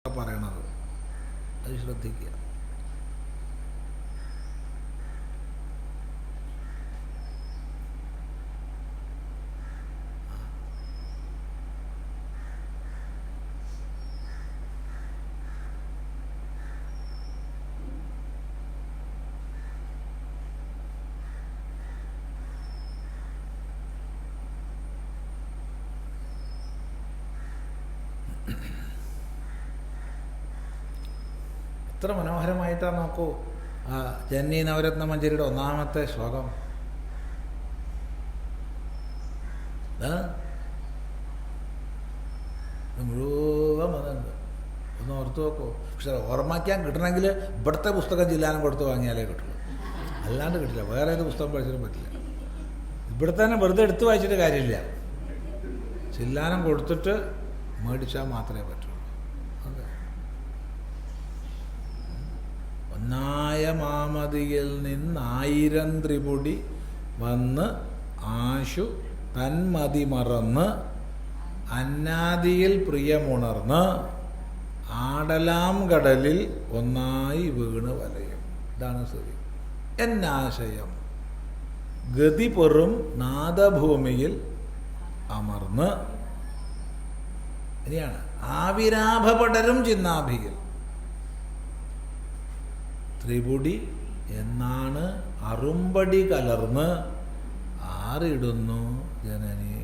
പറയണത് അത് ശ്രദ്ധിക്കുക. എത്ര മനോഹരമായിട്ടാണ് നോക്കൂ ജന്നി നവരത്ന മഞ്ജരിയുടെ ഒന്നാമത്തെ ശ്ലോകം. മുഴുവൻ അതുണ്ട്, ഒന്ന് ഓർത്ത് നോക്കൂ. പക്ഷെ ഓർമ്മിക്കാൻ കിട്ടണമെങ്കിൽ ഇവിടുത്തെ പുസ്തകം ജില്ലാനം കൊടുത്ത് വാങ്ങിയാലേ കിട്ടുള്ളൂ, അല്ലാണ്ട് കിട്ടില്ല. വേറെ ഏത് പുസ്തകം പഠിച്ചിട്ടും പറ്റില്ല. ഇവിടെ തന്നെ വെറുതെ എടുത്ത് വായിച്ചിട്ട് കാര്യമില്ല, ജില്ലാനം കൊടുത്തിട്ട് മേടിച്ചാൽ മാത്രമേ പറ്റുള്ളൂ. ഒന്നായ മാമതിയിൽ നിന്നായിരം ത്രിപുടി വന്ന് ആശു തന്മതി മറന്ന് അന്നാദിയിൽ പ്രിയമുണർന്ന് ആടലാം കടലിൽ ഒന്നായി വീണ് വലയും. ഇതാണ് സ്ഥിതി. എന്നാശയം ഗതി പെറും നാദഭൂമിയിൽ അമർന്ന്. ഇനിയാണ് ആവിരാഭപടരും ചിന്നാഭിയിൽ ത്രിപുടി എന്നാണ് അറുമ്പടി കലർന്ന് ആറിടുന്നു ജനനി.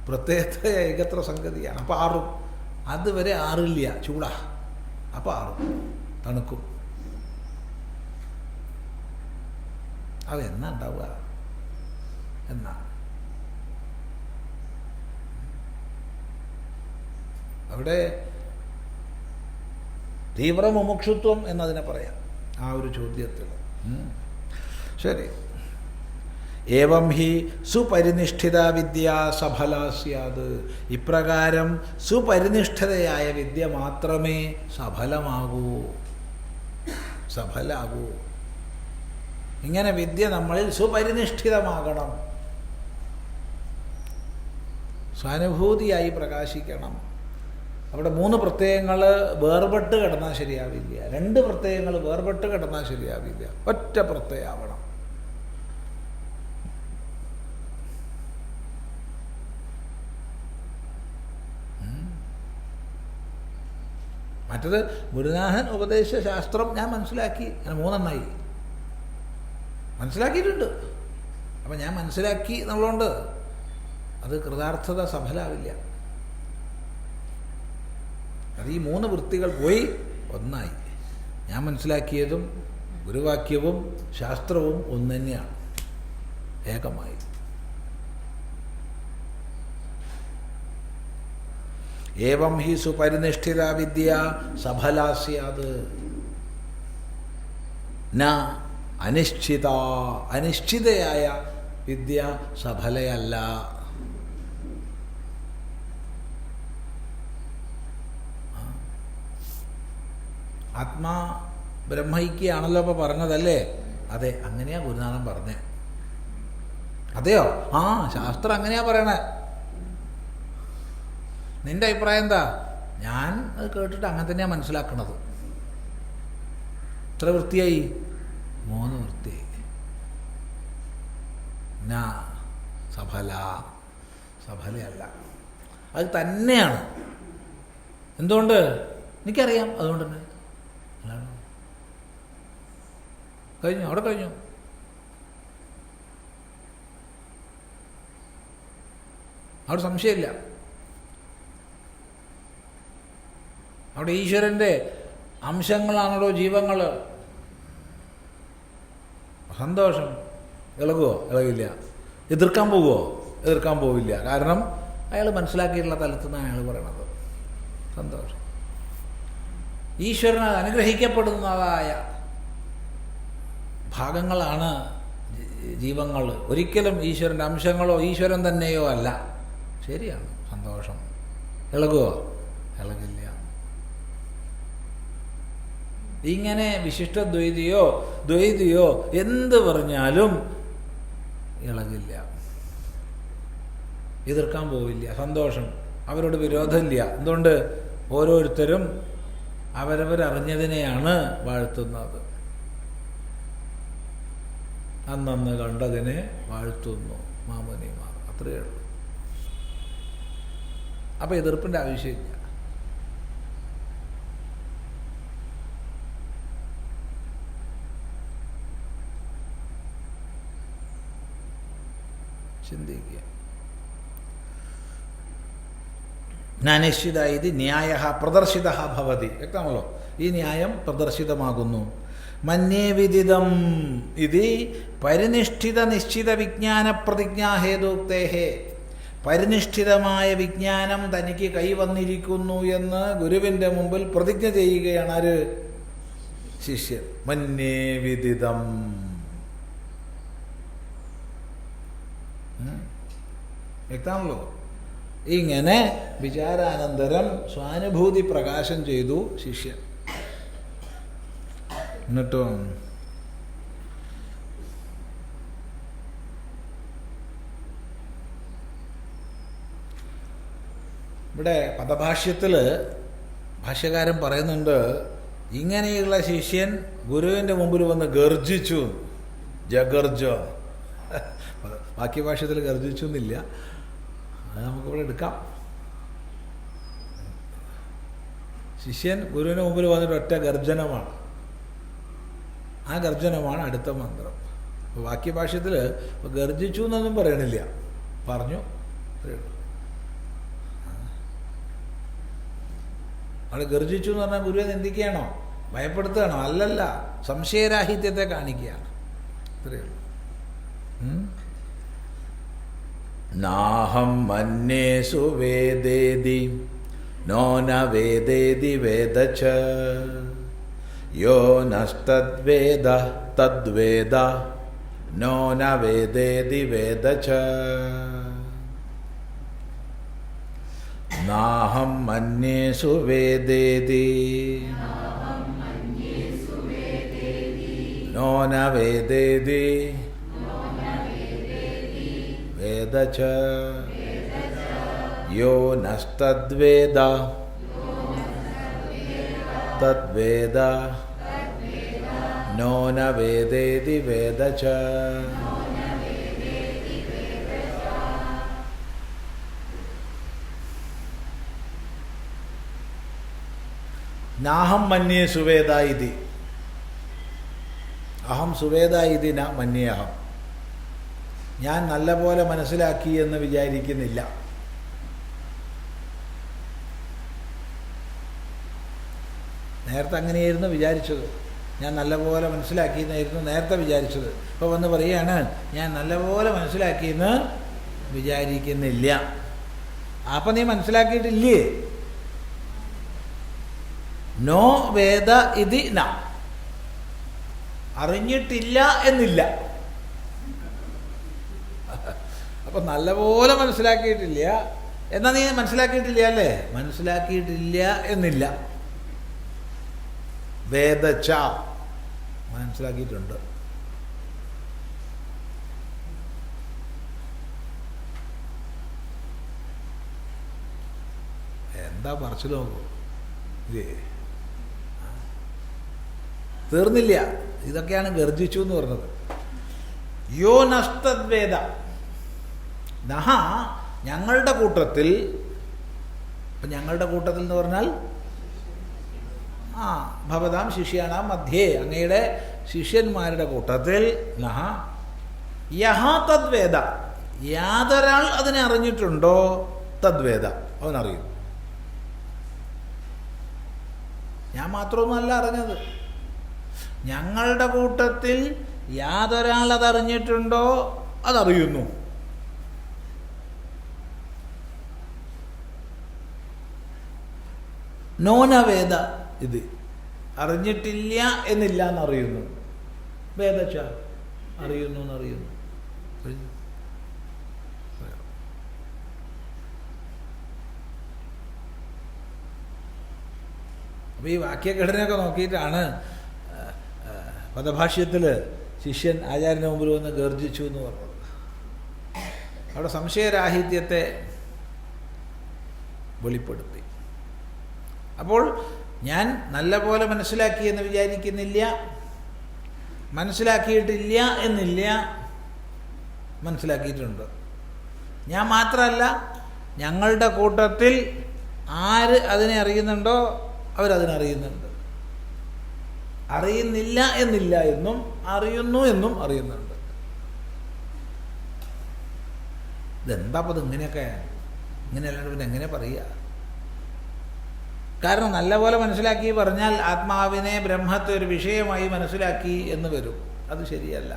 പ്രത്യേകത ഏകത്ര സംഗതിയാണ്. അപ്പം ആറും, അതുവരെ ആറില്ല, ചൂടാ. അപ്പം ആറും തണുക്കും. അതെന്നാ ഉണ്ടാവുക? എന്നാ അവിടെ തീവ്ര മുമുക്ഷുത്വം എന്നതിനെ പറയാം, ആ ഒരു ചോദ്യത്തിൽ. ശരി. ഏവം ഹി സുപരിനിഷ്ഠിത വിദ്യ സഫല സ്യാത്. ഇപ്രകാരം സുപരിനിഷ്ഠിതയായ വിദ്യ മാത്രമേ സഫലാകൂ. ഇങ്ങനെ വിദ്യ നമ്മളിൽ സുപരിനിഷ്ഠിതമാകണം, സ്വാനുഭൂതിയായി പ്രകാശിക്കണം. അവിടെ 3 പ്രത്യയങ്ങൾ വേർപെട്ട് കിടന്നാൽ ശരിയാവില്ല, 2 പ്രത്യയങ്ങൾ വേർപെട്ട് കിടന്നാൽ ശരിയാവില്ല, ഒറ്റ പ്രത്യയമാവണം. മറ്റത് ഗുരുനാഥൻ ഉപദേശ ശാസ്ത്രം ഞാൻ മനസ്സിലാക്കി, ഞാൻ 3 മനസ്സിലാക്കിയിട്ടുണ്ട്. അപ്പം ഞാൻ മനസ്സിലാക്കി എന്നുള്ളതുകൊണ്ട് അത് കൃതാർത്ഥത സഫലാവില്ല. അത് ഈ 3 വൃത്തികൾ പോയി ഒന്നായി. ഞാൻ മനസ്സിലാക്കിയതും ഗുരുവാക്യവും ശാസ്ത്രവും ഒന്ന് തന്നെയാണ്, ഏകമായി. ഏവം ഹി സുപരിനിഷ്ഠിത വിദ്യ സഫല സ്യാത് ന അനിശ്ചിതയായ വിദ്യ സഫലയല്ല. ആത്മാ ബ്രഹ്മൈക്യാണല്ലോ ഇപ്പോൾ പറഞ്ഞതല്ലേ? അതെ, അങ്ങനെയാ ഗുരുനാഥൻ പറഞ്ഞേ. അതെയോ? ആ, ശാസ്ത്രം അങ്ങനെയാ പറയണേ. നിന്റെ അഭിപ്രായം എന്താ? ഞാൻ അത് കേട്ടിട്ട് അങ്ങനെ തന്നെയാണ് മനസ്സിലാക്കണത്. എത്ര വൃത്തിയായി? 3 വൃത്തിയായി. സഫലയല്ല, അത് തന്നെയാണ്. എന്തുകൊണ്ട്? എനിക്കറിയാം, അതുകൊണ്ട് തന്നെ. കഴിഞ്ഞു, അവിടെ കഴിഞ്ഞു. അവിടെ സംശയമില്ല. അവിടെ ഈശ്വരൻ്റെ അംശങ്ങളാണല്ലോ ജീവങ്ങൾ. സന്തോഷം. ഇളകുമോ? ഇളകില്ല. എതിർക്കാൻ പോവുമോ? എതിർക്കാൻ പോവില്ല. കാരണം അയാൾ മനസ്സിലാക്കിയിട്ടുള്ള തലത്തിൽ നിന്നാണ് അയാൾ പറയണത്. സന്തോഷം. ഈശ്വരനാൽ അനുഗ്രഹിക്കപ്പെടുന്നതായ ഭാഗങ്ങളാണ് ജീവങ്ങൾ. ഒരിക്കലും ഈശ്വരൻ്റെ അംശങ്ങളോ ഈശ്വരൻ തന്നെയോ അല്ല. ശരിയാണ്. സന്തോഷം. ഇളകുമോ? ഇളകില്ല. ഇങ്ങനെ വിശിഷ്ടദ്വൈതിയോ ദ്വൈതിയോ എന്ത് പറഞ്ഞാലും ഇളകില്ല, എതിർക്കാൻ പോവില്ല. സന്തോഷം. അവരോട് വിരോധമില്ല. എന്തുകൊണ്ട്? ഓരോരുത്തരും അവരവരറിഞ്ഞതിനെയാണ് വാഴ്ത്തുന്നത്. അന്നന്ന് കണ്ടതിനെ വാഴ്ത്തുന്നു മാമുനിമാർ. അത്രയേ ഉള്ളൂ. അപ്പം എതിർപ്പിൻ്റെ ആവശ്യമില്ല. ചിന്തിക്കുക. ജ്ഞാനശ്ചിത ഇത് ന്യായ പ്രദർശിത ഭവതി. വ്യക്തമാണല്ലോ, ഈ ന്യായം പ്രദർശിതമാകുന്നു. മന്യേ വിദിതം ഇത് പരിനിഷ്ഠിത നിശ്ചിത വിജ്ഞാന പ്രതിജ്ഞാഹേതുക്തേഹേ. പരിനിഷ്ഠിതമായ വിജ്ഞാനം തനിക്ക് കൈവന്നിരിക്കുന്നു എന്ന് ഗുരുവിൻ്റെ മുമ്പിൽ പ്രതിജ്ഞ ചെയ്യുകയാണ് ആര്? ശിഷ്യൻ. മന്യേ വിദിതം. വ്യക്തമാണല്ലോ. ഇങ്ങനെ വിചാരാനന്തരം സ്വാനുഭൂതി പ്രകാശം ചെയ്തു ശിഷ്യൻ. എന്നിട്ടോ ഇവിടെ പദഭാഷ്യത്തിൽ ഭാഷ്യകാരൻ പറയുന്നുണ്ട്, ഇങ്ങനെയുള്ള ശിഷ്യൻ ഗുരുവിൻ്റെ മുമ്പിൽ വന്ന് ഗർജിച്ചു. ജഗർജ. ബാക്കി ഭാഷ്യത്തിൽ ഗർജിച്ചു എന്നില്ല, അത് നമുക്കിവിടെ എടുക്കാം. ശിഷ്യൻ ഗുരുവിന് മുമ്പിൽ വന്നിട്ട് ഒറ്റ ഗർജനമാണ്. ആ ഗർജനമാണ് അടുത്ത മന്ത്രം. അപ്പോൾ ബാക്കി ഭാഷ്യത്തിൽ ഗർജിച്ചു എന്നൊന്നും പറയണില്ല, പറഞ്ഞു. അവിടെ ഗർജിച്ചു എന്ന് പറഞ്ഞാൽ ഗുരുവിനെ നിന്ദിക്കുകയാണോ, ഭയപ്പെടുത്തുകയാണോ? അല്ലല്ല, സംശയരാഹിത്യത്തെ കാണിക്കുകയാണ്. ഇത്രയേ ഉള്ളൂ. നാഹം മന്യേഷു വേദേതി നോ ന വേദേതി വേദച യോ നസ്തദ്വേദ തദ്വേദ നോ ന വേദേതി വേദച. നാഹം മന്യേഷു വേദേതി നോ ന വേദേതി വേദച യോ നസ്തദ്വേദ തദ്വേദ നോ ന വേദേതി വേദച. നാഹം മന്യേ സുവേദ ഇതി. അഹം സുവേദ ഇതി ന മന്യേഹം. ഞാൻ നല്ലപോലെ മനസ്സിലാക്കി എന്ന് വിചാരിക്കുന്നില്ല. നേരത്തെ അങ്ങനെയായിരുന്നു വിചാരിച്ചത്. ഞാൻ നല്ലപോലെ മനസ്സിലാക്കിയെന്നായിരുന്നു നേരത്തെ വിചാരിച്ചത്. ഇപ്പോൾ വന്ന് പറയുകയാണ്, ഞാൻ നല്ലപോലെ മനസ്സിലാക്കിയെന്ന് വിചാരിക്കുന്നില്ല. അപ്പം നീ മനസ്സിലാക്കിയിട്ടില്ലേ? നോ വേദ ഇതി ന. അറിഞ്ഞിട്ടില്ല എന്നില്ല. അപ്പം നല്ലപോലെ മനസ്സിലാക്കിയിട്ടില്ല എന്നാൽ നീ മനസ്സിലാക്കിയിട്ടില്ല അല്ലേ? മനസ്സിലാക്കിയിട്ടില്ല എന്നില്ല. വേദച്ച മനസ്സിലാക്കിയിട്ടുണ്ട്. എന്താ പറച്ചിൽ നോക്കൂ. ഇല്ലേ, തീർന്നില്ല. ഇതൊക്കെയാണ് ഗർജിച്ചു എന്ന് പറഞ്ഞത്. യോ നസ്തദ്വേദ നഹ, ഞങ്ങളുടെ കൂട്ടത്തിൽ. അപ്പം ഞങ്ങളുടെ കൂട്ടത്തിൽ എന്ന് പറഞ്ഞാൽ ഭവതാം ശിഷ്യാണാം മധ്യേ, അങ്ങയുടെ ശിഷ്യന്മാരുടെ കൂട്ടത്തിൽ. നഹ യഹ തദ്വേദ, യാതൊരാൾ അതിനെ അറിഞ്ഞിട്ടുണ്ടോ? തദ്വേദ, അവനറിയും. ഞാൻ മാത്രമൊന്നുമല്ല അറിഞ്ഞത്. ഞങ്ങളുടെ കൂട്ടത്തിൽ യാതൊരാൾ അതറിഞ്ഞിട്ടുണ്ടോ? അതറിയുന്നു. നോനവേദ ഇത് അറിഞ്ഞിട്ടില്ല എന്നില്ല എന്നറിയുന്നു. വേദച്ച അറിയുന്നു എന്നറിയുന്നു. അപ്പോൾ ഈ വാക്യഘടനയൊക്കെ നോക്കിയിട്ടാണ് പദഭാഷ്യത്തിൽ ശിഷ്യൻ ആചാര്യന് മുമ്പിൽ വന്ന് ഗർജിച്ചു എന്ന് പറഞ്ഞത്. അവിടെ സംശയരാഹിത്യത്തെ വെളിപ്പെടുത്തി. അപ്പോൾ ഞാൻ നല്ല പോലെ മനസ്സിലാക്കി എന്ന് വിചാരിക്കുന്നില്ല, മനസ്സിലാക്കിയിട്ടില്ല എന്നില്ല, മനസ്സിലാക്കിയിട്ടുണ്ട്. ഞാൻ മാത്രമല്ല, ഞങ്ങളുടെ കൂട്ടത്തിൽ ആര് അതിനെ അറിയുന്നുണ്ടോ അവരതിനറിയുന്നുണ്ട്. അറിയുന്നില്ല എന്നില്ല എന്നും അറിയുന്നു എന്നും അറിയുന്നുണ്ട്. ഇതെന്താ അപ്പോൾ ഇങ്ങനെയൊക്കെ? ഇങ്ങനെയല്ലാണ്ട് പിന്നെ എങ്ങനെ പറയുക? കാരണം നല്ലപോലെ മനസ്സിലാക്കി പറഞ്ഞാൽ ആത്മാവിനെ, ബ്രഹ്മത്തെ ഒരു വിഷയമായി മനസ്സിലാക്കി എന്ന് വരും. അത് ശരിയല്ല.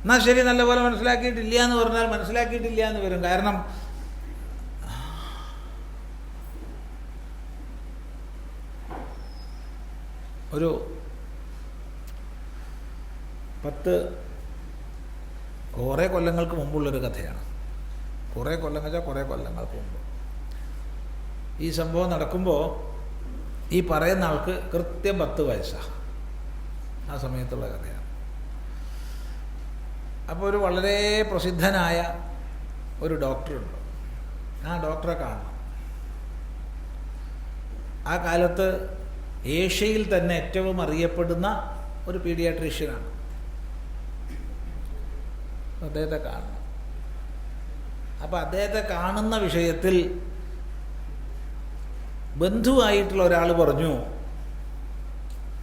എന്നാൽ ശരി, നല്ലപോലെ മനസ്സിലാക്കിയിട്ടില്ല എന്ന് പറഞ്ഞാൽ മനസ്സിലാക്കിയിട്ടില്ല എന്ന് വരും. കാരണം ഒരു കുറേ കൊല്ലങ്ങൾക്ക് മുമ്പുള്ളൊരു കഥയാണ്. കുറേ കൊല്ലങ്ങൾക്ക് മുമ്പ് ഈ സംഭവം നടക്കുമ്പോൾ ഈ പറയുന്ന ആൾക്ക് കൃത്യം 10 വയസ്സാണ്. ആ സമയത്തുള്ള കഥയാണ്. അപ്പോൾ ഒരു വളരെ പ്രസിദ്ധനായ ഒരു ഡോക്ടറുണ്ട്. ആ ഡോക്ടറെ കാണണം. ആ കാലത്ത് ഏഷ്യയിൽ തന്നെ ഏറ്റവും അറിയപ്പെടുന്ന ഒരു പീഡിയാട്രീഷ്യനാണ്. അദ്ദേഹത്തെ കാണണം. അപ്പോൾ അദ്ദേഹത്തെ കാണുന്ന വിഷയത്തിൽ ബന്ധുവായിട്ടുള്ള ഒരാൾ പറഞ്ഞു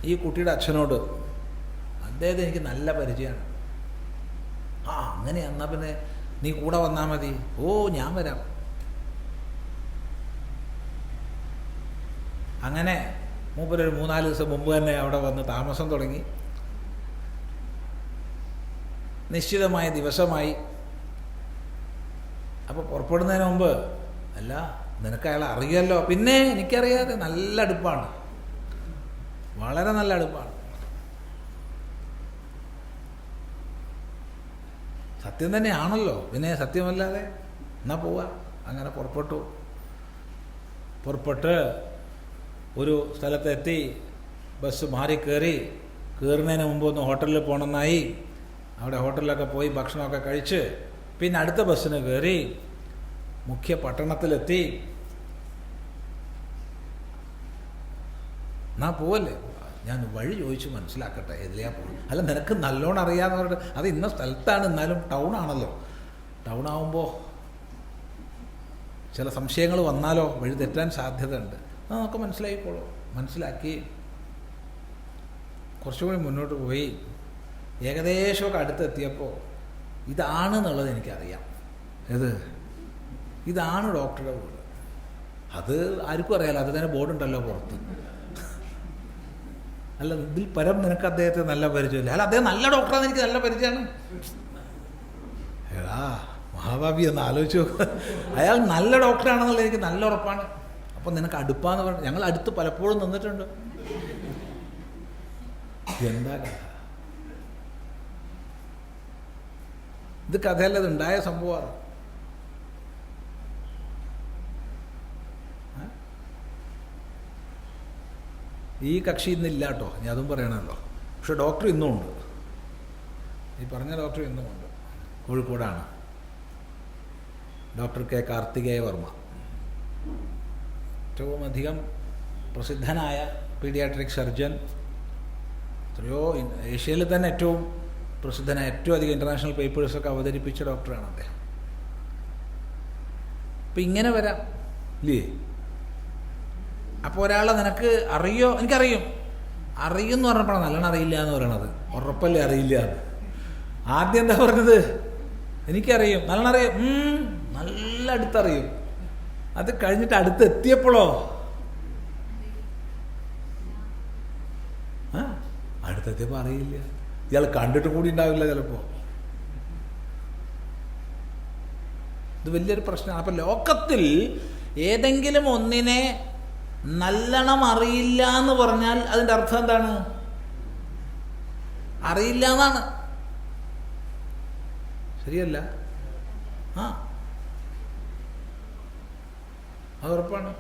ഈ കുട്ടിയുടെ അച്ഛനോട്, അദ്ദേഹത്തെ എനിക്ക് നല്ല പരിചയമാണ്. ആ അങ്ങനെ, എന്നാൽ പിന്നെ നീ കൂടെ വന്നാൽ മതി. ഓ ഞാൻ വരാം. അങ്ങനെ മൂപ്പരൊരു 3-4 ദിവസം മുമ്പ് തന്നെ അവിടെ വന്ന് താമസം തുടങ്ങി. നിശ്ചിതമായ ദിവസമായി. അപ്പോൾ പുറപ്പെടുന്നതിന് മുമ്പ്, അല്ല നിനക്ക് അയാളെ അറിയാമല്ലോ? പിന്നെ എനിക്കറിയാതെ, നല്ല അടുപ്പാണ്, വളരെ നല്ല അടുപ്പാണ്. സത്യം തന്നെയാണല്ലോ, പിന്നെ സത്യമല്ലാതെ എന്നാ പോവാ. അങ്ങനെ പുറപ്പെട്ട് ഒരു സ്ഥലത്തെത്തി. ബസ് മാറി കയറുന്നതിന് മുമ്പ് ഒന്ന് ഹോട്ടലിൽ പോകണമെന്നായി. അവിടെ ഹോട്ടലിലൊക്കെ പോയി ഭക്ഷണമൊക്കെ കഴിച്ച് പിന്നെ അടുത്ത ബസ്സിന് കയറി മുഖ്യ പട്ടണത്തിലെത്തി. എന്നാ പോവല്ലേ? ഞാൻ വഴി ചോദിച്ച് മനസ്സിലാക്കട്ടെ, എതിലെയാ പോകുന്നത്? അല്ല നിനക്ക് നല്ലോണം അറിയാമെന്ന് പറഞ്ഞിട്ട്, അത് ഇന്ന സ്ഥലത്താണ്, എന്നാലും ടൗൺ ആണല്ലോ. ടൗൺ ആവുമ്പോൾ ചില സംശയങ്ങൾ വന്നാലോ, വഴി തെറ്റാൻ സാധ്യതയുണ്ട്. നമുക്ക് മനസ്സിലായിക്കോളൂ. മനസ്സിലാക്കി കുറച്ചുകൂടി മുന്നോട്ട് പോയി. ഏകദേശമൊക്കെ അടുത്തെത്തിയപ്പോൾ ഇതാണെന്നുള്ളത് എനിക്കറിയാം. ഇതാണ് ഡോക്ടറുടെ വീട്. അത് ആർക്കും അറിയാലോ, അത് തന്നെ ബോർഡുണ്ടല്ലോ പുറത്ത്. അല്ല ഇതിൽ പരം നിനക്ക് അദ്ദേഹത്തെ നല്ല പരിചയമില്ല. അല്ല അദ്ദേഹം നല്ല ഡോക്ടറാണെന്ന് എനിക്ക് നല്ല പരിചയമാണ്. എടാ മഹാഭാവി ഒന്ന് ആലോചിച്ച് നോക്കുക. അയാൾ നല്ല ഡോക്ടറാണെന്നുള്ളത് എനിക്ക് നല്ല ഉറപ്പാണ്. അപ്പം നിനക്ക് അടുപ്പാന്ന് പറഞ്ഞു. ഞങ്ങൾ അടുത്ത് പലപ്പോഴും നിന്നിട്ടുണ്ട്. എന്താ കഥ? ഇത് കഥയല്ല, ഇത് ഉണ്ടായ സംഭവമാണ്. ഈ കക്ഷി ഇന്നില്ല കേട്ടോ, ഞാൻ അതും പറയണമല്ലോ. പക്ഷെ ഡോക്ടർ ഇന്നും ഉണ്ട്. ഈ പറഞ്ഞ ഡോക്ടർ ഇന്നും ഉണ്ട്. കോഴിക്കോടാണ്. Doctor K Karthikeya Varma. ഏറ്റവും അധികം പ്രസിദ്ധനായ പീഡിയാട്രിക് സർജൻ. എത്രയോ ഏഷ്യയിൽ തന്നെ ഏറ്റവും പ്രസിദ്ധനായ, ഏറ്റവും അധികം ഇൻ്റർനാഷണൽ പേപ്പേഴ്സൊക്കെ അവതരിപ്പിച്ച ഡോക്ടറാണ് അദ്ദേഹം. അപ്പം ഇങ്ങനെ വരാം ഇല്ലേ? അപ്പോൾ ഒരാളെ നിനക്ക് അറിയോ? എനിക്കറിയും. അറിയുമെന്ന് പറഞ്ഞപ്പോഴാണ് നല്ലോണം അറിയില്ല എന്ന് പറയണത്. ഉറപ്പല്ലേ അറിയില്ല എന്ന്. ആദ്യം എന്താ പറഞ്ഞത്? എനിക്കറിയും, നല്ലോണം അറിയും, നല്ല അടുത്തറിയും. അത് കഴിഞ്ഞിട്ട് അടുത്തെത്തിയപ്പോഴോ അടുത്തെത്തിയപ്പോൾ അറിയില്ല. ഇയാൾ കണ്ടിട്ട് കൂടി ഉണ്ടാവില്ല ചിലപ്പോൾ. ഇത് വലിയൊരു പ്രശ്നമാണ്. അപ്പം ലോകത്തിൽ ഏതെങ്കിലും ഒന്നിനെ നല്ലോണം അറിയില്ല എന്ന് പറഞ്ഞാൽ അതിൻ്റെ അർത്ഥം എന്താണ്? അറിയില്ല എന്നാണ്. ശരിയല്ല? അത് ഉറപ്പാണ്.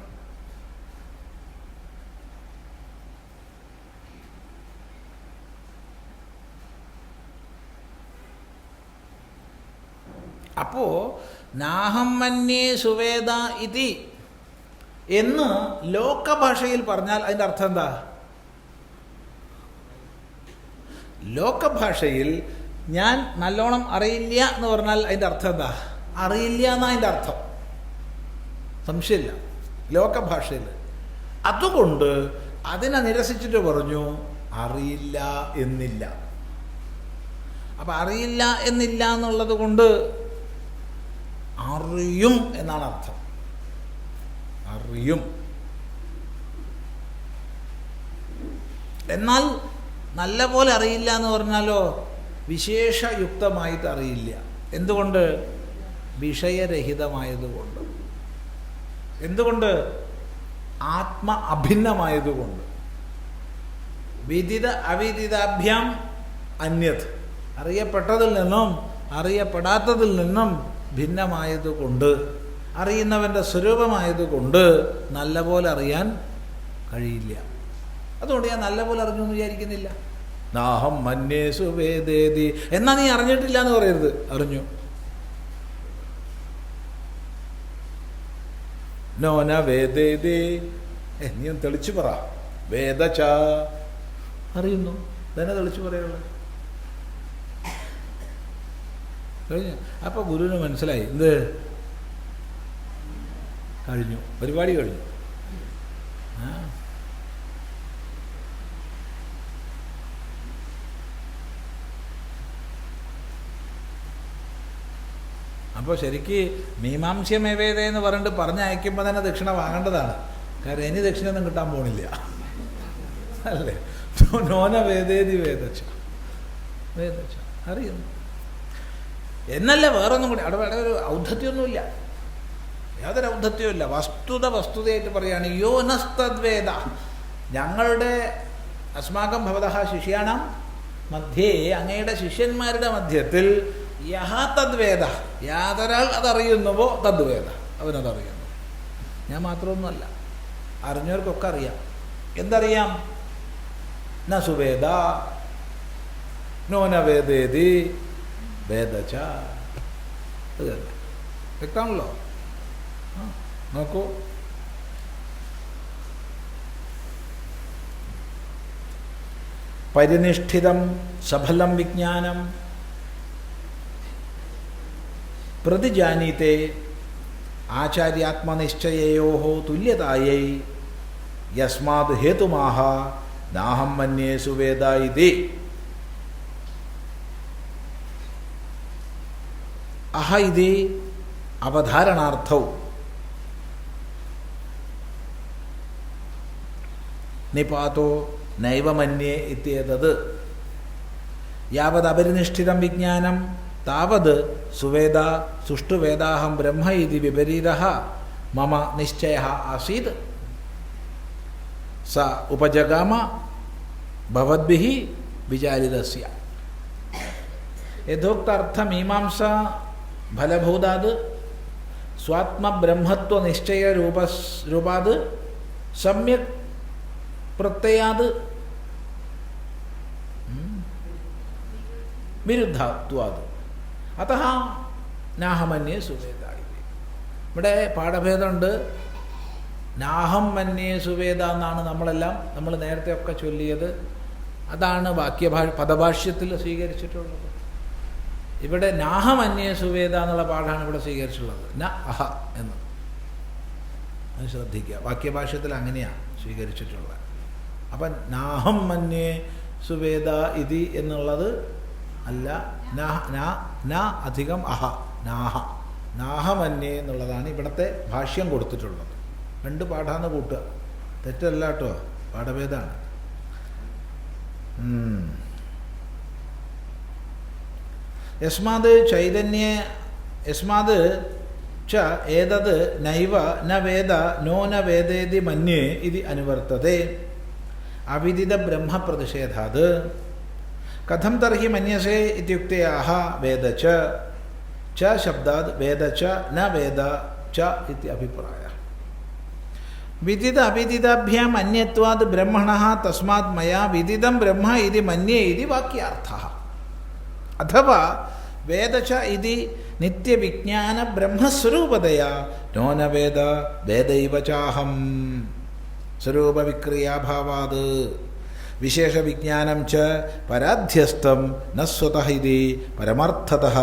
അപ്പോ നാഹം മന്യേ സുവേദ ഇതി എന്ന് ലോകഭാഷയിൽ പറഞ്ഞാൽ അതിൻ്റെ അർത്ഥം എന്താ? ലോകഭാഷയിൽ ഞാൻ നല്ലോണം അറിയില്ല എന്ന് പറഞ്ഞാൽ അതിൻ്റെ അർത്ഥം എന്താ? അറിയില്ല എന്നാ അതിൻ്റെ അർത്ഥം, സംശയമില്ല, ലോകഭാഷയിൽ. അതുകൊണ്ട് അതിനെ നിരസിച്ചിട്ട് പറഞ്ഞു അറിയില്ല എന്നില്ല. അപ്പം അറിയില്ല എന്നില്ല എന്നുള്ളത് കൊണ്ട് അറിയും എന്നാണ് അർത്ഥം. അറിയും. എന്നാൽ നല്ല പോലെ അറിയില്ല എന്ന് പറഞ്ഞാലോ വിശേഷയുക്തമായിട്ട് അറിയില്ല. എന്തുകൊണ്ട്? വിഷയരഹിതമായതുകൊണ്ട്. എന്തുകൊണ്ട്? ആത്മ അഭിന്നമായതുകൊണ്ട്. വിദിത അവിദിതാഭ്യാം അന്യത്, അറിയപ്പെട്ടതിൽ നിന്നും അറിയപ്പെടാത്തതിൽ നിന്നും ഭിന്നമായതുകൊണ്ട്, അറിയുന്നവൻ്റെ സ്വരൂപമായതുകൊണ്ട് നല്ല പോലെ അറിയാൻ കഴിയില്ല. അതുകൊണ്ട് ഞാൻ നല്ല പോലെ അറിഞ്ഞു എന്ന് വിചാരിക്കുന്നില്ല. നാഹം മന്യേസു വേദേതി. എന്നാ നീ അറിഞ്ഞിട്ടില്ല എന്ന് പറയരുത്, അറിഞ്ഞു. നോന വേദേതി. നീ ഒന്ന് തെളിച്ചു പറ. വേദച, അറിയുന്നു, തന്നെ തെളിച്ചു പറയുള്ളൂ. കഴിഞ്ഞു. അപ്പോൾ ഗുരുവിന് മനസ്സിലായി എന്ത്? കഴിഞ്ഞു, പരിപാടി കഴിഞ്ഞു. അപ്പോൾ ശരിക്ക് മീമാംസ്യമേവേദ എന്ന് പറഞ്ഞിട്ട് പറഞ്ഞയക്കുമ്പോൾ തന്നെ ദക്ഷിണ വാങ്ങേണ്ടതാണ്. കാരണം ഇനി ദക്ഷിണയൊന്നും കിട്ടാൻ പോണില്ല, അല്ലേ? നോന വേദേതി വേദച്ച, വേദച്ച അറിയുന്നു എന്നല്ല, വേറൊന്നും കൂടി. അവിടെ ഒരു ഔദ്ധത്യമൊന്നുമില്ല, യാതൊരു ഔദ്ധത്യവുമില്ല. വസ്തുതയായിട്ട് പറയുകയാണ്. യോനസ്തദ്വേദ, ഞങ്ങളുടെ അസ്മാകം ഭവതഃ ശിഷ്യാണാം മധ്യേ, അങ്ങയുടെ ശിഷ്യന്മാരുടെ മധ്യത്തിൽ യഹ തദ്വേദ, യാതൊരാൾ അതറിയുന്നുവോ തദ്വേദ, അവനതറിയുന്നു. ഞാൻ മാത്രമൊന്നുമല്ല, അറിഞ്ഞവർക്കൊക്കെ അറിയാം. എന്തറിയാം? ന സുവേദ നോന വേദേതി വേദച. വ്യക്തമാണല്ലോ. നോക്കൂ, പരിനിഷ്ഠിതം സഫലം വിജ്ഞാനം പ്രതിജാനീതേ ആചാര്യാത്മനിശ്ചയയോः തുല്യതായൈ യസ്മാത് ഹേതുമാഹ നാഹം മന്യേ സുവേദ ഇതി. അഹ ഇതി അവധാരണാർത്ഥൗ നിപാതോ നൈവ മന്യേ ഇത്യേതത്. യാവത് അപരിനിഷ്ഠിതം വിജ്ഞാനം താവത് സുവേദ സുഷ്ടുവേദാഹം ബ്രഹ്മ ഇതി വിപരീതഃ മമ നിശ്ചയഃ ആസീത് സ ഉപജഗാമ ഭവദ്ഭിഃ വിചാരിതസ്യ. യഥോക്താർത്ഥമീമാംസ ഫലഭൂതാത് സ്വാത്മബ്രഹ്മത്വനിശ്ചയരൂപാത് സമ്യക് പ്രത്യയാത് വിരുദ്ധാത്വാത് അതഃ നാഹം മന്യേ സുവേദ. ഇവിടെ പാഠഭേദമുണ്ട്. നാഹം മന്യേ സുവേദ എന്നാണ് നമ്മൾ നേരത്തെ ഒക്കെ ചൊല്ലിയത്. അതാണ് പദഭാഷ്യത്തിൽ സ്വീകരിച്ചിട്ടുള്ളത്. ഇവിടെ നാഹം മന്യേ സുവേദ എന്നുള്ള പാഠമാണ് ഇവിടെ സ്വീകരിച്ചിട്ടുള്ളത്. ന അഹ എന്ന് അത് ശ്രദ്ധിക്കുക. വാക്യഭാഷ്യത്തിൽ അങ്ങനെയാണ് സ്വീകരിച്ചിട്ടുള്ളത്. അപ്പം നാഹം മന്യേ സുവേദ ഇതി എന്നുള്ളത് അല്ല, ന അധികം അഹ, നാഹ, നാഹമന്യേ എന്നുള്ളതാണ് ഇവിടുത്തെ ഭാഷ്യം കൊടുത്തിട്ടുള്ളത്. രണ്ട് പാഠാന്ന് കൂട്ടുക, തെറ്റല്ല കേട്ടോ, പാഠഭേദമാണ്. യസ്മാത് ചൈതന്യേ യസ്മാത് ച ഏതത് നൈവ ന വേദ നോ ന വേദേതി മന്യേ ഇതി അനുവർത്തതേ അവിദിത ബ്രഹ്മപ്രതിഷേധാത്. കഥം തർഹി മന്യസേ ഇത്യുക്തയാഹ വേദ ച ശബ്ദാത് വേദ ച ന വേദ ച ഇതി അഭിപ്രായ. വിദിത അവിദിതാഭ്യാം അന്യത്വാത് ബ്രഹ്മണഃ തസ്മാത് മയാ വിദിതം ബ്രഹ്മ ഇതി മന്യേ ഇതി വാക്യാർത്ഥഃ. അഥവാ വേദച ഇതി നിത്യവിജ്ഞാന ബ്രഹ്മസ്വരൂപതയാ നോന വേദ വേദൈവ ചാഹം സ്വരൂപവിക്രിയാഭാവാത് വിശേഷവിജ്ഞാനം ച പരാധ്യസ്ഥം ന സ്വതഃ ഇതി പരമാർത്ഥതഃ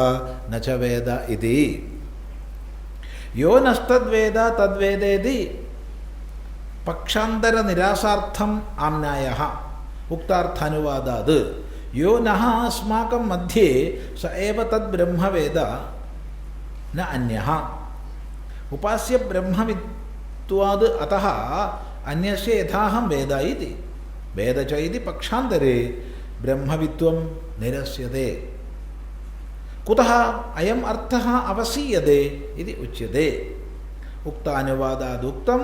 ന ച വേദ ഇതി യോ നസ്തദ്വേദ തദ്വേദേതി പക്ഷാന്തര നിരാസാർത്ഥം ആമ്നായഃ ഉക്താർത്ഥാനുവാദാത് യോ നഃ അസ്മാകം മധ്യേ സ ഏവ തദ് ബ്രഹ്മവേദ ന അന്യഃ ഉപാസ്യ ബ്രഹ്മവിത്വാദ് അതഃ അന്യസ്യ യഥാഹം വേദ ഇതി വേദ ച ഇതി പക്ഷാന്തരേ ബ്രഹ്മവിത്വം നിരസ്യതേ കുതഃ അയം അർത്ഥഃ അവസീയതേ ഇതി ഉച്യതേ ഉക്താനുവാദാദുക്തം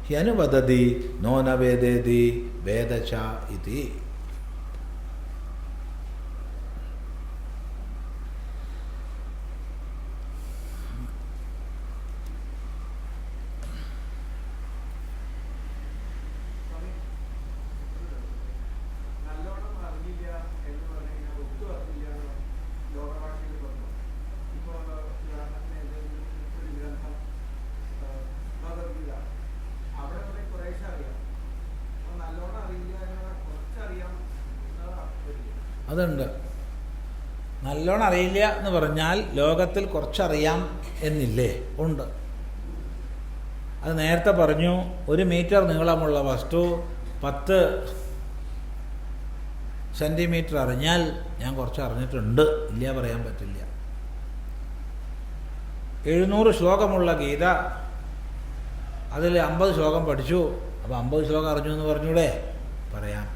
ഹ്യനുവദതി നോ ന വേദേതി വേദ ച ഇതി. അതുണ്ട്. നല്ലോണം അറിയില്ല എന്ന് പറഞ്ഞാൽ ലോകത്തിൽ കുറച്ചറിയാം എന്നില്ലേ? ഉണ്ട്. അത് നേരത്തെ പറഞ്ഞു. 1 മീറ്റർ നീളമുള്ള വസ്തു 10 സെൻറ്റിമീറ്റർ അറിഞ്ഞാൽ ഞാൻ കുറച്ച് അറിഞ്ഞിട്ടുണ്ട്, ഇല്ല പറയാൻ പറ്റില്ല. 700 ശ്ലോകമുള്ള ഗീത, അതിൽ 50 ശ്ലോകം പഠിച്ചു, അപ്പോൾ 50 ശ്ലോകം അറിഞ്ഞു എന്ന് പറഞ്ഞൂടെ? പറയാം,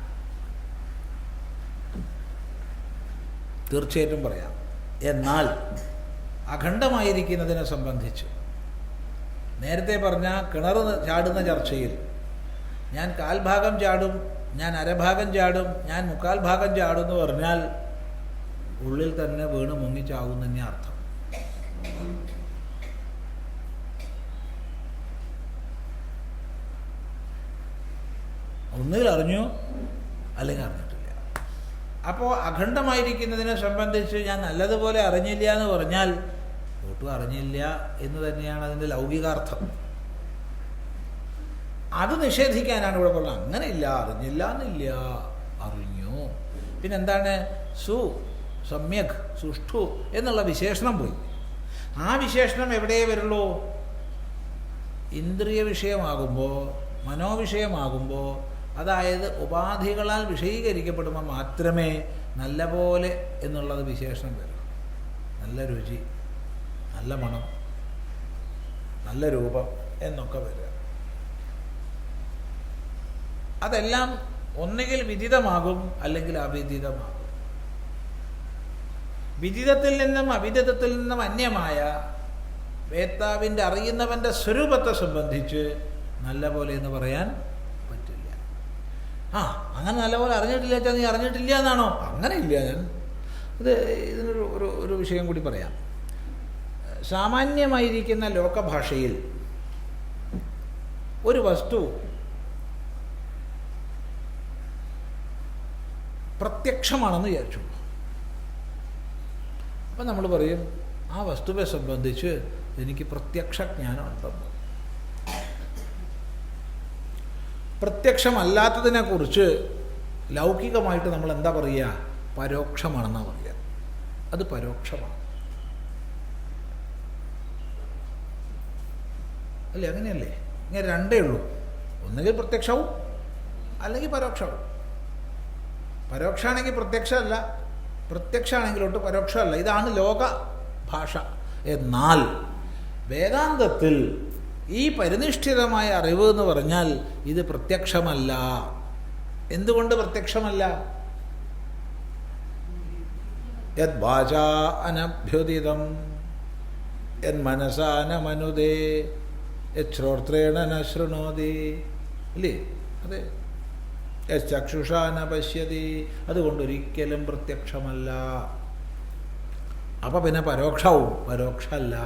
തീർച്ചയായിട്ടും പറയാം. എന്നാൽ അഖണ്ഡമായിരിക്കുന്നതിനെ സംബന്ധിച്ച് നേരത്തെ പറഞ്ഞ കിണർ ചാടുന്ന ചർച്ചയിൽ ഞാൻ കാൽഭാഗം ചാടും, ഞാൻ അരഭാഗം ചാടും, ഞാൻ മുക്കാൽ ഭാഗം ചാടും എന്ന് പറഞ്ഞാൽ ഉള്ളിൽ തന്നെ വീണ് മുങ്ങിച്ചാകും തന്നെ അർത്ഥം. ഒന്നുകിൽ അറിഞ്ഞു അല്ലെങ്കിൽ അറിഞ്ഞിട്ടില്ല. അപ്പോൾ അഖണ്ഡമായിരിക്കുന്നതിനെ സംബന്ധിച്ച് ഞാൻ നല്ലതുപോലെ അറിഞ്ഞില്ല എന്ന് പറഞ്ഞാൽ ഒട്ടും അറിഞ്ഞില്ല എന്ന് തന്നെയാണ് അതിൻ്റെ ലൗകികാർത്ഥം. അത് നിഷേധിക്കാനാണ് ഇവിടെ പറഞ്ഞത്. അങ്ങനെയില്ല, അറിഞ്ഞില്ല എന്നില്ല, അറിഞ്ഞു. പിന്നെന്താണ്? സമ്യക് സുഷ്ഠു എന്നുള്ള വിശേഷണം പോയി. ആ വിശേഷണം എവിടെ വരുള്ളൂ? ഇന്ദ്രിയ വിഷയമാകുമ്പോൾ, മനോവിഷയമാകുമ്പോൾ, അതായത് ഉപാധികളാൽ വിഷയീകരിക്കപ്പെടുമ്പോൾ മാത്രമേ നല്ല പോലെ എന്നുള്ളത് വിശേഷണം വരും. നല്ല രുചി, നല്ല മണം, നല്ല രൂപം എന്നൊക്കെ വരിക. അതെല്ലാം ഒന്നുകിൽ വിദിതമാകും അല്ലെങ്കിൽ അവിദിതമാകും. വിദിതത്തിൽ നിന്നും അവിദിതത്തിൽ നിന്നും അന്യമായ വേത്താവിൻ്റെ അറിയുന്നവൻ്റെ സ്വരൂപത്തെ സംബന്ധിച്ച് നല്ല പോലെ എന്ന് പറയാൻ പറ്റില്ല. അങ്ങനെ നല്ലപോലെ അറിഞ്ഞിട്ടില്ല വെച്ചാൽ നീ അറിഞ്ഞിട്ടില്ല എന്നാണോ? അങ്ങനെ ഇല്ല. ഞാൻ ഇതിനൊരു ഒരു വിഷയം കൂടി പറയാം. സാമാന്യമായിരിക്കുന്ന ലോകഭാഷയിൽ ഒരു വസ്തു പ്രത്യക്ഷമാണെന്ന് വിചാരിച്ചു. അപ്പം നമ്മൾ പറയും ആ വസ്തുവിനെ സംബന്ധിച്ച് എനിക്ക് പ്രത്യക്ഷ ജ്ഞാനം ഉണ്ടെന്ന്. പ്രത്യക്ഷമല്ലാത്തതിനെക്കുറിച്ച് ലൗകികമായിട്ട് നമ്മൾ എന്താ പറയുക? പരോക്ഷമാണെന്നാണ് പറയുക. അത് പരോക്ഷമാണ് അല്ലേ? അങ്ങനെയല്ലേ? ഇങ്ങനെ രണ്ടേ ഉള്ളൂ. ഒന്നുകിൽ പ്രത്യക്ഷവും അല്ലെങ്കിൽ പരോക്ഷവും. പരോക്ഷമാണെങ്കിൽ പ്രത്യക്ഷമല്ല, പ്രത്യക്ഷമാണെങ്കിലോട്ട് പരോക്ഷമല്ല. ഇതാണ് ലോക ഭാഷ. എന്നാൽ വേദാന്തത്തിൽ ഈ പരിനിഷ്ഠിതമായ അറിവ് എന്ന് പറഞ്ഞാൽ ഇത് പ്രത്യക്ഷമല്ല. എന്തുകൊണ്ട് പ്രത്യക്ഷമല്ല? യത് വാചാ അനഭ്യുദിതം യത് മനസാ ന മനുദേ യത് ശ്രോത്രേണ ന ശൃണോതി, അല്ലേ? അതെ. യത് ചക്ഷുഷാ ന പശ്യതി, അതുകൊണ്ടൊരിക്കലും പ്രത്യക്ഷമല്ല. അപ്പം പിന്നെ പരോക്ഷവും പരോക്ഷമല്ല.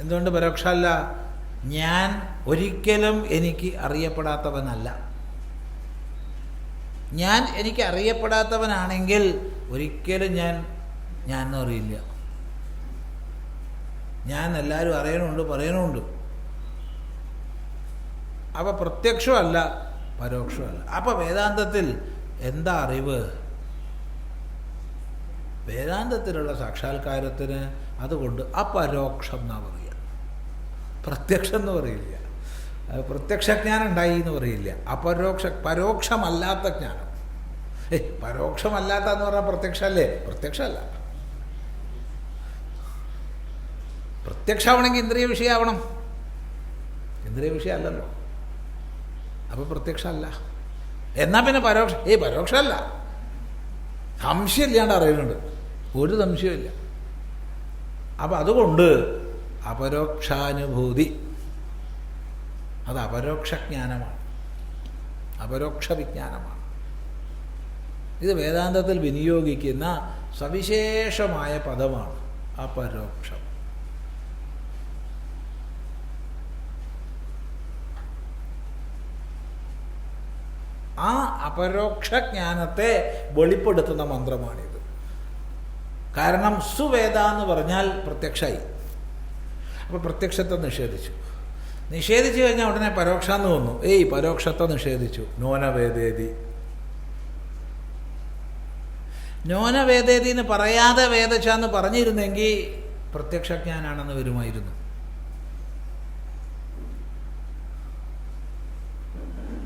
എന്തുകൊണ്ട് പരോക്ഷമല്ല? ഞാൻ ഒരിക്കലും എനിക്ക് അറിയപ്പെടാത്തവനല്ല. ഞാൻ എനിക്ക് അറിയപ്പെടാത്തവനാണെങ്കിൽ ഒരിക്കലും ഞാൻ ഞാനെന്ന് അറിയില്ല. ഞാൻ എല്ലാവരും അറിയണമുണ്ട്, പറയണമുണ്ട്. അപ്പോൾ പ്രത്യക്ഷമല്ല, പരോക്ഷമല്ല. അപ്പോൾ വേദാന്തത്തിൽ എന്താ അറിവ്? വേദാന്തത്തിലുള്ള സാക്ഷാത്കാരത്തിന് അതുകൊണ്ട് അപരോക്ഷം എന്നാണ് പറയുക. പ്രത്യക്ഷം എന്ന് പറയില്ല, പ്രത്യക്ഷജ്ഞാനം ഉണ്ടായി എന്ന് പറയില്ല. പരോക്ഷമല്ലാത്ത ജ്ഞാനം. പരോക്ഷമല്ലാത്ത എന്ന് പറഞ്ഞാൽ പ്രത്യക്ഷമല്ലേ? പ്രത്യക്ഷമല്ല. പ്രത്യക്ഷമാവണമെങ്കിൽ ഇന്ദ്രിയ വിഷയമാവണം. ഇന്ദ്രിയ വിഷയമല്ലല്ലോ, അപ്പോൾ പ്രത്യക്ഷമല്ല. എന്നാൽ പിന്നെ പരോക്ഷമല്ല. സംശയമില്ലാണ്ട് അറിയുന്നുണ്ട്, ഒരു സംശയമില്ല. അപ്പം അതുകൊണ്ട് അപരോക്ഷാനുഭൂതി, അത് അപരോക്ഷജ്ഞാനമാണ്, അപരോക്ഷ വിജ്ഞാനമാണ്. ഇത് വേദാന്തത്തിൽ വിനിയോഗിക്കുന്ന സവിശേഷമായ പദമാണ് അപരോക്ഷം. ആ അപരോക്ഷജ്ഞാനത്തെ വെളിപ്പെടുത്തുന്ന മന്ത്രമാണിത്. കാരണം സുവേദ എന്ന് പറഞ്ഞാൽ പ്രത്യക്ഷമായി. അപ്പോൾ പ്രത്യക്ഷത്തെ നിഷേധിച്ചു കഴിഞ്ഞാൽ ഉടനെ പരോക്ഷാന്ന് വന്നു. പരോക്ഷത്തെ നിഷേധിച്ചു. നോനവേദേതി എന്ന് പറയാതെ വേദച്ചാന്ന് പറഞ്ഞിരുന്നെങ്കിൽ പ്രത്യക്ഷജ്ഞാനാണെന്ന് വരുമായിരുന്നു.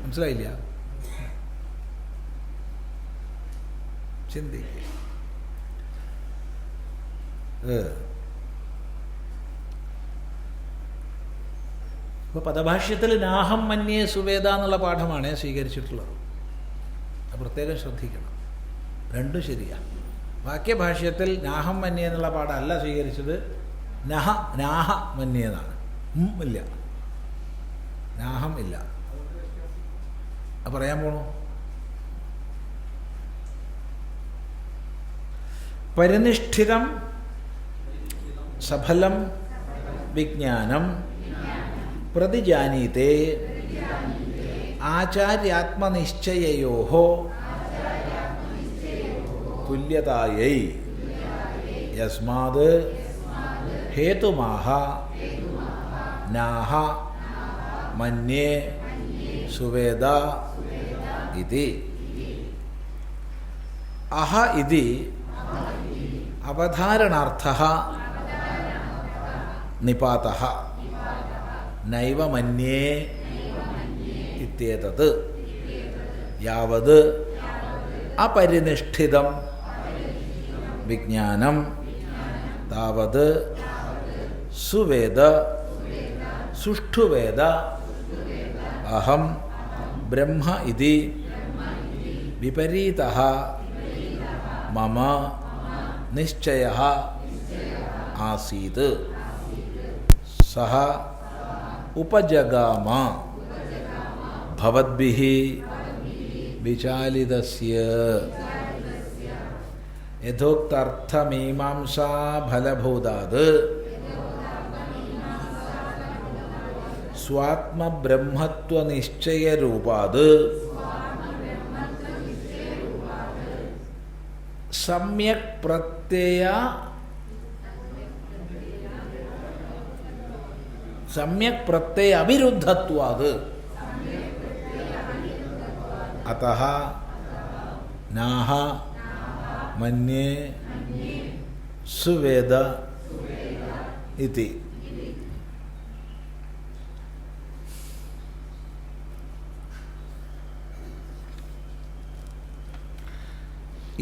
മനസ്സിലായില്ല? ചിന്തിക്കുക. ഇപ്പോൾ പദഭാഷ്യത്തിൽ നാഹം മന്യേ സുവേദ എന്നുള്ള പാഠമാണ് സ്വീകരിച്ചിട്ടുള്ളത്. അത് പ്രത്യേകം ശ്രദ്ധിക്കണം. രണ്ടും ശരിയാണ്. വാക്യഭാഷ്യത്തിൽ നാഹം മന്യേ എന്നുള്ള പാഠമല്ല സ്വീകരിച്ചത്, നാഹ മന്യേ എന്നാണ്. ഇല്ല, നാഹം ഇല്ല. അത് പറയാൻ പോണു. പരിനിഷ്ഠിതം സഫലം വിജ്ഞാനം പ്രതിജാനീതേ ആചാര്യാത്മനിശ്ചയയോഃ തുല്യതായൈ യസ്മാത് ഹേതുമാഹ നാഹ മന്യേ സുവേദ ഇതി. അഹ ഇതി അവധാരണാർത്ഥഃ നിപാതഃ നൈവ മന്യേ ഇത്യേതത്. യാവത് അപരിനിഷ്ഠിതം വിജ്ഞാനം താവത് സുവേദ സുഷ്ഠുവേദ അഹം ബ്രഹ്മ ഇതി വിപരീതഃ മമ നിശ്ചയഃ ആസീത് സഹ ഉപജഗാമ ഭവദ്ഭിഃ വിചാലിതസ്യ യഥോക്തർത്ഥമീമാംസാ ഫലഭൂതാത് സ്വാത്മബ്രഹ്മത്വനിശ്ചയരൂപാത് സമ്യക് പ്രത്യയ അവിരുദ്ധത്വാത് അതഃ നാഹ മന്യേ സുവേദ ഇതി.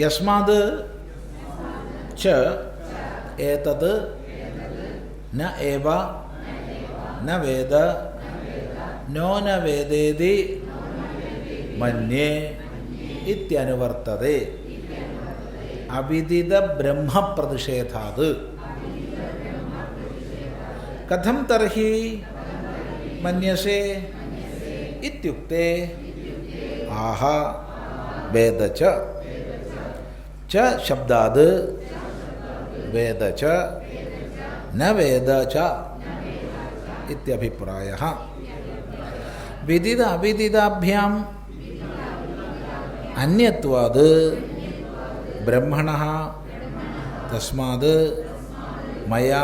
യസ്മാത് ച ഏതത് ന ഏവ ന വേദ നോ ന വേദേതി മന്യേ ഇത്യനുവർത്തതേ അവിദിത ബ്രഹ്മപ്രതിഷേധാത്. കഥം തർഹി മന്യസേ ഇത്യുക്തേ ആഹ വേദ ച ശബ്ദാത് വേദ ച ന വേദ ച ഇത്യഭിപ്രായഃ. വിദിത അവിദിതാഭ്യാം അന്യത്വാത് ബ്രഹ്മണഃ തസ്മാത് മയാ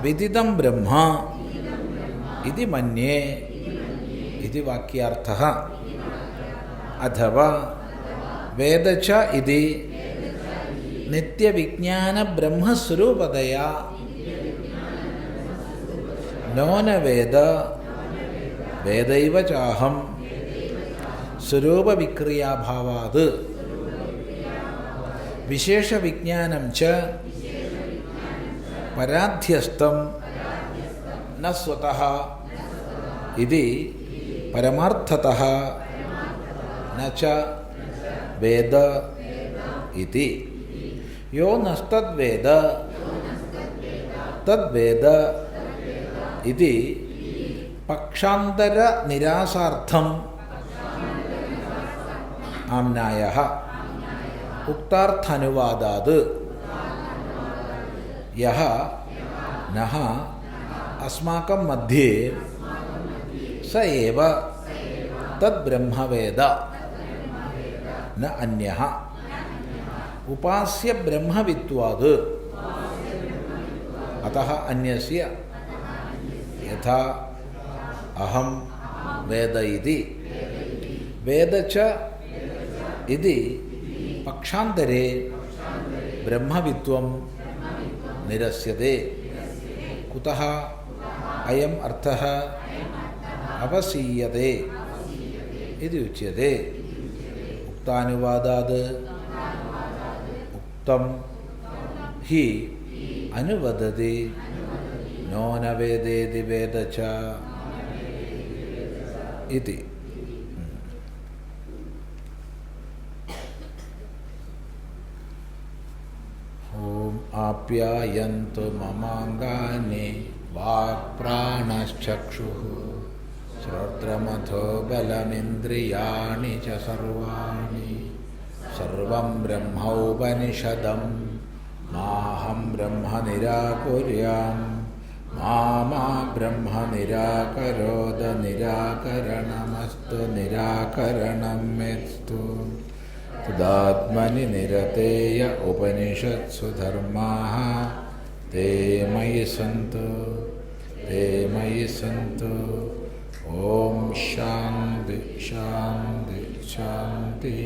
വിദിതം ബ്രഹ്മ ഇതി മന്യേ ഇതി വാക്യാർത്ഥഃ. അഥവാ വേദച ഇതി നിത്യവിജ്ഞാനബ്രഹ്മസ്വരൂപതയാ നോനവേദ വേദൈവ ചാഹം സ്വരൂപവിക്രിയാഭാവാത് വിശേഷവിജ്ഞാനം ച പരാധ്യസ്ഥം ന സ്വതഃ ഇതി പരമാർത്ഥതഃ ന ച വേദ ഇതി. യോ നസ്തദ്വേദ തദ്വേദ ഇതി പക്ഷാന്തര നിരാസാർത്ഥം ആമ്നായഃ ഉക്താർത്ഥാനുവാദാത് യഹ നഹ അസ്മാകം മധ്യേ സ ഏവ തദ്ബ്രഹ്മവേദ ന അന്യഃ. ഉപാസ്യ ബ്രഹ്മവിത്വാത് അതഃ അന്യസ്യ യഥാ അഹം വേദ ഇതി. വേദ ച ഇതി പക്ഷാന്തരേ ബ്രഹ്മവിത്വം നിരസ്യതേ. കുതഃ അയം അർത്ഥഃ അവസീയതേ ഇതി ഉച്യതേ. ഉക്താനുവാദാത് ഉക്തം ഹി അനുവദതി നോ ന വേദേതി വേദ ച ഇതി. ഓം ആപ്യായന്തു മമാംഗാനി വാക്പ്രാണശ്ചക്ഷുഃ ശ്രോത്രമഥോ ബലമിന്ദ്രിയാണി ച സർവാണി സർവം ബ്രഹ്മോപനിഷദം മാഹം ബ്രഹ്മ നിരാകുര്യാം മാ ബ്രഹ്മ നിരാകരോത നിരാകരണമസ്തു നിരാകരണം മേസ്തു. തദാത്മനി നിരതേയ ഉപനിഷത്സു ധർമാഃ തേ മയി സന്തു. ഓം ശാന്തി ശാന്തി ശാന്തി.